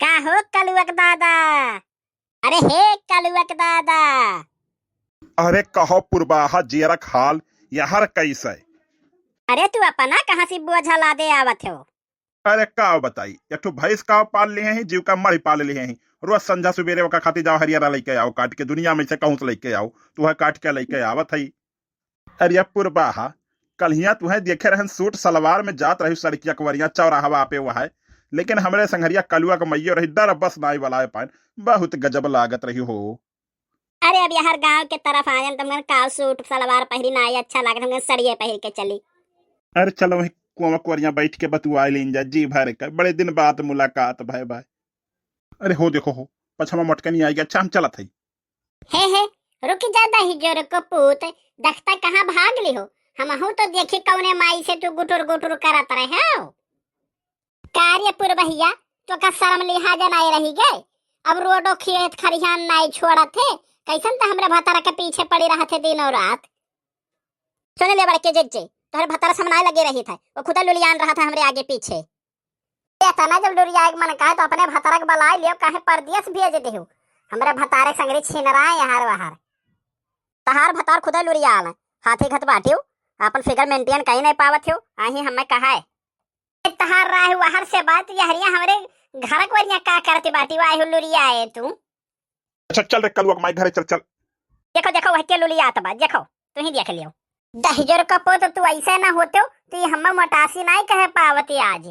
का हो कलुअक दादा? अरे हे कलुअक दादा। अरे कहो पुरबाहा जेरक हाल यहर कैसे? अरे तू अपना कहाँ से बोझा ला दे आवत हो? अरे का बताई एक ठो भैंस का पाल लिए हैं, जीव का मरी पाल लिए हैं। रोज संझा सुबेरे ओका खाती जाओ, हरियाणा लेके आओ, काट के दुनिया में से कहूं से लेके आओ, तुह काट के लेके आवत है। अरे पुरबाहा कल तुहे देखे रहन सूट सलवार में जात रही सड़किया कवरिया चौराहवा पे वह है, लेकिन हमरे संघरिया कलुआ का मैयो रही डर बस नाई वाला पान बहुत गजब लागत रही हो। अरे अब यार गांव के तरफ आयन तुमने काल सूट सलवार पहरी ना अच्छा लागत, हमने सड़िए पहन के चली। अरे चलो वही कुआं कुवरिया बैठ के बतुआ लीन जा, जी भर का बड़े दिन बाद मुलाकात भाई भाई। अरे हो देखो हो पछमा मटका नहीं आएगा, अच्छा हम चलत है। हे रुक जा दही जोर को पूत, दखता कहाँ भाग ली हो? हमहू तो देखी कौने माई से तू गुटुर गुटुर करत रहे हो। कार्यपुर भैया तो का शर्म लिहाजा नहीं रही गए। अब रोडो खेत खरिहान नहीं छोड़ा थे, कैसन तो हमरे भतारा के पीछे पड़ी रहा थे दिन और रात। सुन ले बड़के जज्जे, तोहरे भतारा समनाए लगे रही था, वो खुदा लुलियान रहा था हमरे आगे पीछे। तना जब लुलिया मन कहा तो अपने भतारा के बलाई लियो, काहे परदेस भेज देहु। हमरे भतारे संगरी छिनरा यहार वहार तहार भतार खुदा लुलियान हाथी खत बाटियो, अपन फिगर मेंटेन कहीं नहीं पावत हो। आही हमें कहा है तहार राह वहार से बात यहरिया हमरे घर को वरिया का करते बाटी वाह लुलिया आए तू। अच्छा चल रे कलुआ माई घरे चल चल। देखो देखो वह के लुलिया आता बा, देखो तू ही देख लियो। दहिजर कपो तो तू ऐसे ना होते हो तो ये हम मोटासी नहीं कह पावती। आज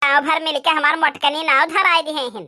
गाँव भर मिलके हमार मोटकनी नाव धराई दी हैं।